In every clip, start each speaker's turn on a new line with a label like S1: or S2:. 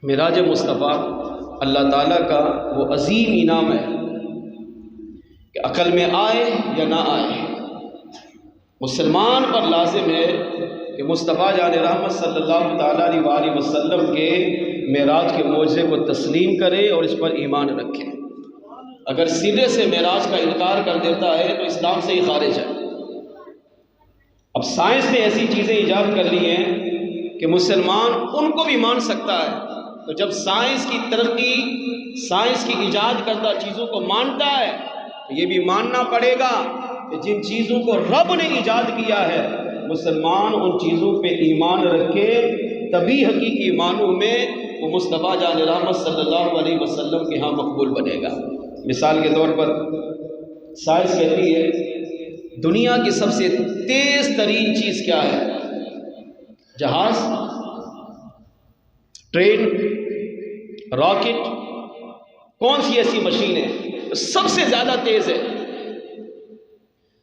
S1: معراج مصطفیٰ اللہ تعالیٰ کا وہ عظیم انعام ہے کہ عقل میں آئے یا نہ آئے، مسلمان پر لازم ہے کہ مصطفیٰ جان رحمت صلی اللہ تعالیٰ علیہ وآلہ وسلم کے معراج کے معجزے کو تسلیم کرے اور اس پر ایمان رکھے۔ اگر سرے سے معراج کا انکار کر دیتا ہے تو اسلام سے ہی خارج ہے۔ اب سائنس نے ایسی چیزیں ایجاد کر لی ہیں کہ مسلمان ان کو بھی مان سکتا ہے، تو جب سائنس کی ترقی، سائنس کی ایجاد کردہ چیزوں کو مانتا ہے تو یہ بھی ماننا پڑے گا کہ جن چیزوں کو رب نے ایجاد کیا ہے مسلمان ان چیزوں پہ ایمان رکھے، تبھی حقیقی معنوں میں وہ مصطفیٰ جان رحمت صلی اللہ علیہ وسلم کے ہاں مقبول بنے گا۔ مثال کے طور پر سائنس کہتی ہے دنیا کی سب سے تیز ترین چیز کیا ہے؟ جہاز، ٹرین، راکٹ، کون سی ایسی مشین ہے سب سے زیادہ تیز ہے؟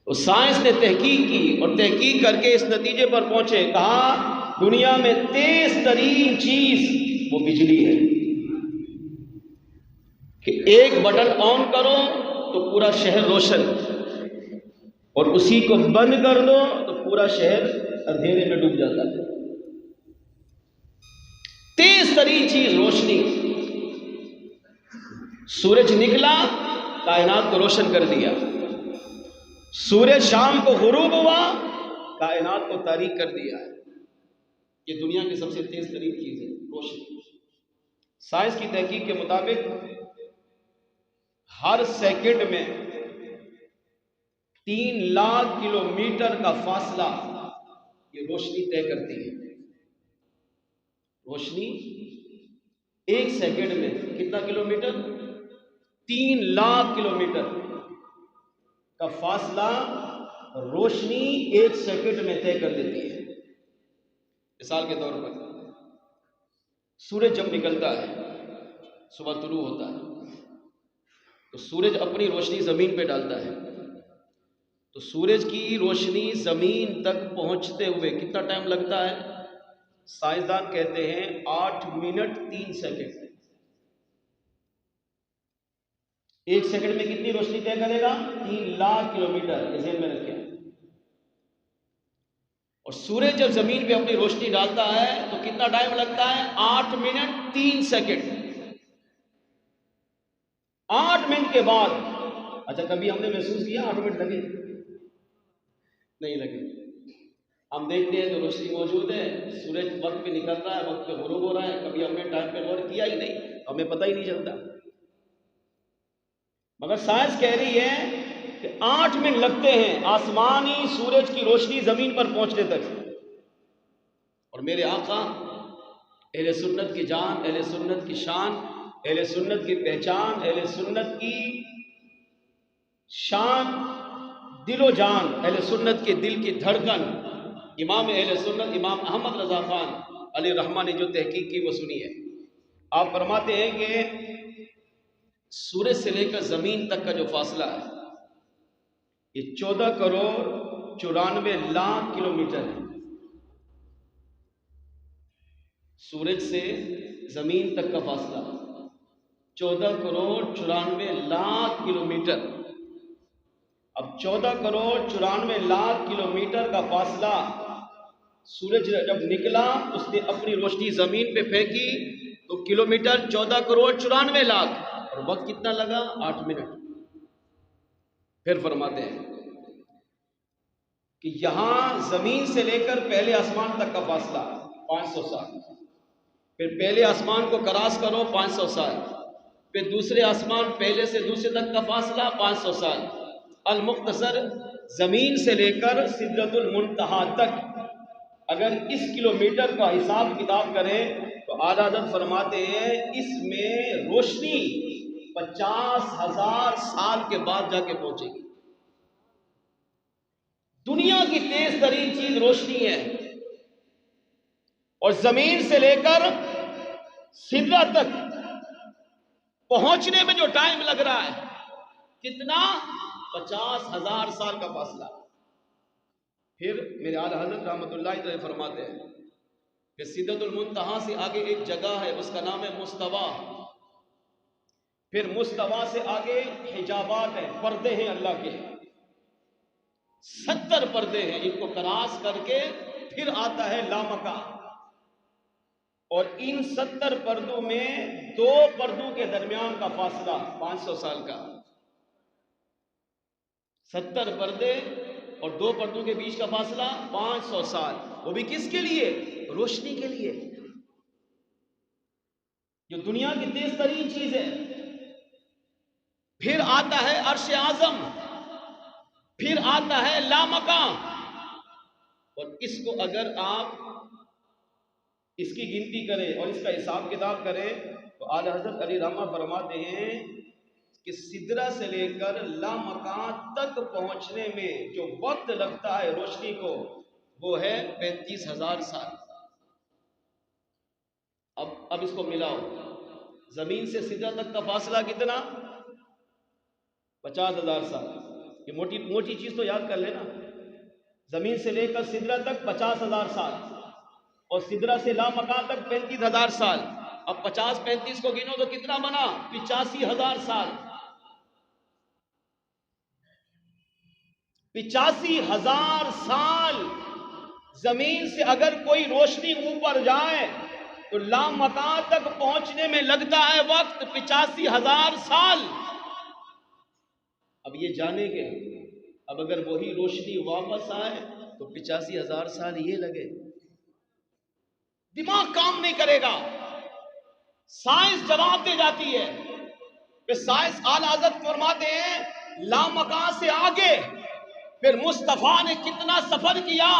S1: سائنس نے تحقیق کی اور تحقیق کر کے اس نتیجے پر پہنچے، کہا دنیا میں تیز ترین چیز وہ بجلی ہے، کہ ایک بٹن آن کرو تو پورا شہر روشن، اور اسی کو بند کر دو تو پورا شہر اندھیرے میں ڈوب جاتا ہے۔ تیز ترین چیز روشنی۔ سورج نکلا کائنات کو روشن کر دیا، سورج شام کو غروب ہوا کائنات کو تاریک کر دیا ہے۔ یہ دنیا کی سب سے تیز ترین چیز ہے، روشنی۔ سائنس کی تحقیق کے مطابق ہر سیکنڈ میں 3 لاکھ کلومیٹر کا فاصلہ یہ روشنی طے کرتی ہے۔ روشنی ایک سیکنڈ میں کتنا کلومیٹر؟ 3 لاکھ کلومیٹر کا فاصلہ روشنی ایک سیکنڈ میں طے کر دیتی ہے۔ مثال کے طور پر سورج جب نکلتا ہے، صبح طلوع ہوتا ہے، تو سورج اپنی روشنی زمین پہ ڈالتا ہے، تو سورج کی روشنی زمین تک پہنچتے ہوئے کتنا ٹائم لگتا ہے؟ سائنسدان کہتے ہیں 8 منٹ 3 سیکنڈ۔ ایک سیکنڈ میں کتنی روشنی طے کرے گا؟ 3 لاکھ کلومیٹر، یہ ذہن میں رکھیں۔ اور سورج جب زمین پہ اپنی روشنی ڈالتا ہے تو کتنا ٹائم لگتا ہے؟ 8 منٹ 3 سیکنڈ۔ 8 منٹ کے بعد، اچھا کبھی ہم نے محسوس کیا 8 منٹ لگے؟ نہیں لگے۔ ہم دیکھتے ہیں تو روشنی موجود ہے، سورج وقت پہ نکل رہا ہے، وقت پہ غروب ہو رہا ہے، کبھی ہم نے ٹائم پہ غور کیا ہی نہیں، ہمیں پتہ ہی نہیں چلتا۔ مگر سائنس کہہ رہی ہے کہ 8 منٹ لگتے ہیں آسمانی سورج کی روشنی زمین پر پہنچنے تک۔ اور میرے آقا اہل سنت کی جان، اہل سنت کی شان، اہل سنت کی پہچان، اہل سنت کی شان، دل و جان، اہل سنت کے دل کی دھڑکن، امام اہل سنت امام احمد رضا خان علیہ رحمہ نے جو تحقیق کی وہ سنی ہے۔ آپ فرماتے ہیں کہ سورج سے لے کر زمین تک کا جو فاصلہ ہے یہ 14 کروڑ 94 لاکھ کلومیٹر ہے۔ سورج سے زمین تک کا فاصلہ 14 کروڑ 94 لاکھ کلومیٹر۔ اب 14 کروڑ 94 لاکھ کلومیٹر کا فاصلہ، سورج جب نکلا اس نے اپنی روشنی زمین پہ پھینکی تو کلومیٹر 14 کروڑ 94 لاکھ، اور وقت کتنا لگا؟ 8 منٹ۔ پھر فرماتے ہیں کہ یہاں زمین سے لے کر پہلے آسمان تک کا فاصلہ 500 سال، پھر پہلے آسمان کو کراس کرو 500 سال، پھر دوسرے آسمان پہلے سے دوسرے تک کا فاصلہ 500 سال۔ المختصر زمین سے لے کر سدرۃ المنتہا تک اگر اس کلومیٹر کا حساب کتاب کریں تو اعلیٰ حضرت فرماتے ہیں اس میں روشنی 50,000 سال کے بعد جا کے پہنچے گی۔ دنیا کی تیز ترین چیز روشنی ہے، اور زمین سے لے کر سدرہ تک پہنچنے میں جو ٹائم لگ رہا ہے کتنا؟ 50,000 سال کا فاصلہ۔ پھر میرے اعلیٰ حضرت رحمۃ اللہ علیہ فرماتے ہیں کہ سدرۃ المنتہا سے آگے ایک جگہ ہے، اس کا نام ہے مستوی. پھر مستوی سے آگے حجابات ہیں، پردے ہیں اللہ کے، 70 پردے ہیں. ان کو کراس کر کے پھر آتا ہے لامکاں، اور ان 70 پردوں میں 2 پردوں کے درمیان کا فاصلہ 500 سال کا. 70 پردے اور 2 پردوں کے بیچ کا فاصلہ 500 سال. وہ بھی کس کے لیے؟ روشنی کے لیے، جو دنیا کی تیز ترین چیز ہے. پھر آتا ہے عرش اعظم، پھر آتا ہے لامکاں. اور اس کو اگر آپ اس کی گنتی کریں اور اس کا حساب کتاب کریں تو اعلی حضرت علی رحمہ فرماتے ہیں کہ سدرہ سے لے کر لامکاں تک پہنچنے میں جو وقت لگتا ہے روشنی کو، وہ ہے 35,000 سال. اب اس کو ملاؤ، زمین سے سدرہ تک کا فاصلہ کتنا؟ 50,000 سال. یہ موٹی چیز تو یاد کر لینا. زمین سے لے کر سدرہ تک 50,000 سال، اور سدرہ سے لامکاں تک 35,000 سال. اب 50-35 کو گنو تو کتنا بنا؟ 85,000 سال. 85,000 سال زمین سے اگر کوئی روشنی اوپر جائے تو لامکاں تک پہنچنے میں لگتا ہے وقت 85,000 سال. اب یہ جانیں گے، اب اگر وہی روشنی واپس آئے تو 85,000 سال یہ لگے. دماغ کام نہیں کرے گا. سائنس جواب دے جاتی ہے کہ سائنس اعلی حضرت فرماتے ہیں لامکاں سے آگے پھر مصطفیٰ نے کتنا سفر کیا،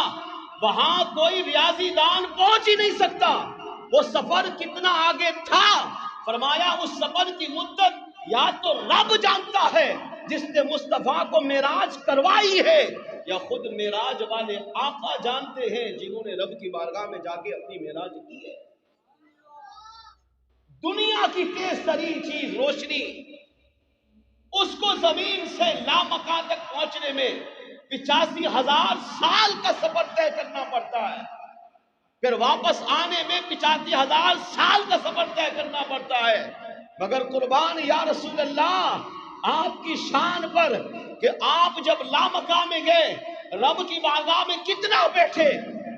S1: وہاں کوئی ریاضی دان پہنچ ہی نہیں سکتا. وہ سفر کتنا آگے تھا، فرمایا اس سفر کی مدت یا تو رب جانتا ہے جس نے مصطفیٰ کو معراج کروائی ہے، یا خود معراج والے آقا جانتے ہیں جنہوں نے رب کی بارگاہ میں جا کے اپنی معراج کی ہے. دنیا کی تیز ترین چیز روشنی، اس کو زمین سے لامکاں تک پہنچنے میں 85,000 سال کا سفر طے کرنا پڑتا ہے. پھر واپس آنے میں 85,000 سال کا سفر طے کرنا پڑتا ہے. مگر قربان یا رسول اللہ آپ کی شان پر کہ آپ جب لامکاں میں گئے، رب کی بارگاہ میں کتنا بیٹھے.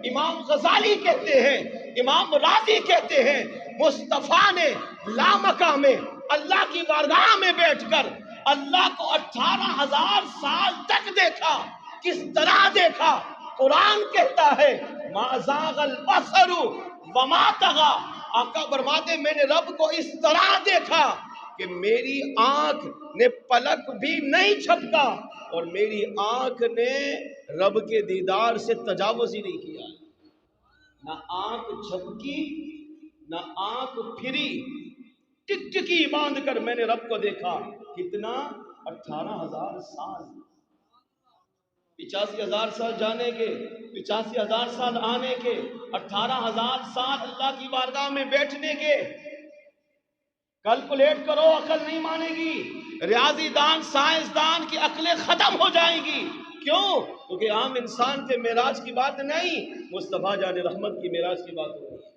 S1: امام غزالی کہتے ہیں، امام راضی کہتے ہیں، مصطفیٰ نے لامکاں میں اللہ کی بارگاہ میں بیٹھ کر اللہ کو 18,000 سال تک دیکھا. کس طرح دیکھا؟ قرآن کہتا ہے ما زاغ البصر وما طغى. آقا فرماتے میں نے رب کو اس طرح دیکھا کہ میری آنکھ نے پلک بھی نہیں جھپکا، اور میری آنکھ نے رب کے دیدار سے تجاوز ہی نہیں کیا. نہ آنکھ جھپکی نہ آنکھ پھری، ٹکٹکی باندھ کر میں نے رب کو دیکھا. کتنا؟ 18,000 سال. 85,000 سال جانے کے، 85,000 سال آنے کے، 18,000 سال اللہ کی بارگاہ میں بیٹھنے کے. کیلکولیٹ کرو، عقل نہیں مانے گی. ریاضی دان سائنس دان کی عقلیں ختم ہو جائیں گی. کیوں؟ کیونکہ عام انسان کے معراج کی بات نہیں، مصطفیٰ جان رحمت کی معراج کی بات ہو رہی ہے.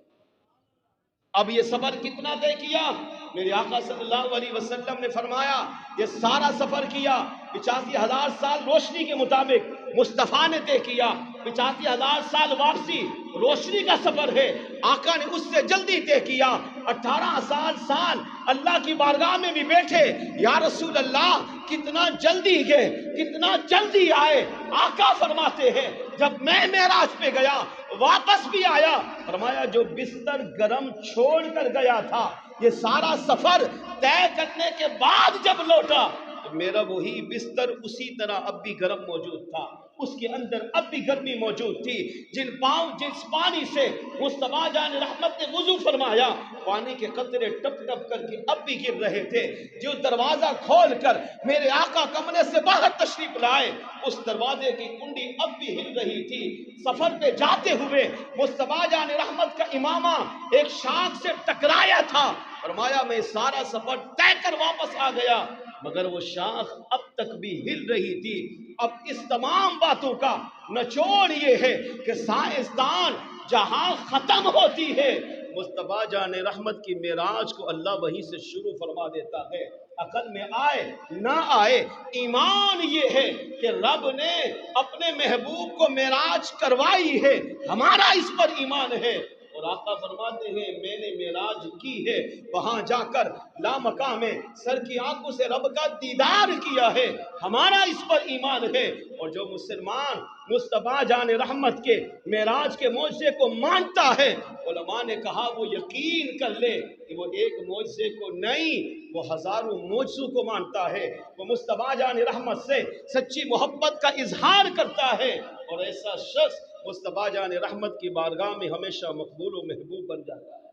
S1: اب یہ سفر کتنا طے کیا؟ میرے آقا صلی اللہ علیہ وسلم نے فرمایا یہ سارا سفر کیا 85,000 سال روشنی کے مطابق مصطفیٰ نے طے کیا. 85,000 سال واپسی روشنی کا سفر ہے، آقا نے اس سے جلدی طے کیا. 18,000 سال اللہ کی بارگاہ میں بھی بیٹھے. یا رسول اللہ کتنا جلدی گئے، کتنا جلدی آئے. آقا فرماتے ہیں جب میں معراج پہ گیا واپس بھی آیا، فرمایا جو بستر گرم چھوڑ کر گیا تھا یہ سارا سفر طے کرنے کے بعد جب لوٹا تو میرا وہی بستر اسی طرح اب بھی گرم موجود تھا، اس کے اندر اب بھی گرمی موجود تھی. جس پانی سے مصطفیٰ جان رحمت نے وضو فرمایا، پانی کے قطرے ٹپ ٹپ کر کے اب بھی گر رہے تھے. جو دروازہ کھول کر میرے آقا کمرے سے باہر تشریف لائے، اس دروازے کی کنڈی اب بھی ہل رہی تھی. سفر پہ جاتے ہوئے مصطفیٰ جان رحمت کا امامہ ایک شاخ سے ٹکرایا تھا. فرمایا میں سارا سفر طے کر واپس آ گیا مگر وہ شاخ اب تک بھی ہل رہی تھی. اب اس تمام باتوں کا نچوڑ یہ ہے کہ سائنسدان جہاں ختم ہوتی ہے، مصطفیٰ جان رحمت کی معراج کو اللہ وہیں سے شروع فرما دیتا ہے۔ عقل میں آئے نہ آئے، ایمان یہ ہے کہ رب نے اپنے محبوب کو معراج کروائی ہے، ہمارا اس پر ایمان ہے۔ اور آقا فرماتے ہیں میں نے معراج کی ہے، وہاں جا کر لامقام میں سر کی آنکھوں سے رب کا دیدار کیا ہے، ہمارا اس پر ایمان ہے۔ اور جو مسلمان مصطفیٰ جان رحمت کے معراج کے معجزے کو مانتا ہے، علماء نے کہا وہ یقین کر لے کہ وہ ایک معجزے کو نہیں، وہ ہزاروں معجزوں کو مانتا ہے، وہ مصطفیٰ جان رحمت سے سچی محبت کا اظہار کرتا ہے، اور ایسا شخص مصطفیٰ جان رحمت کی بارگاہ میں ہمیشہ مقبول و محبوب بن جاتا ہے۔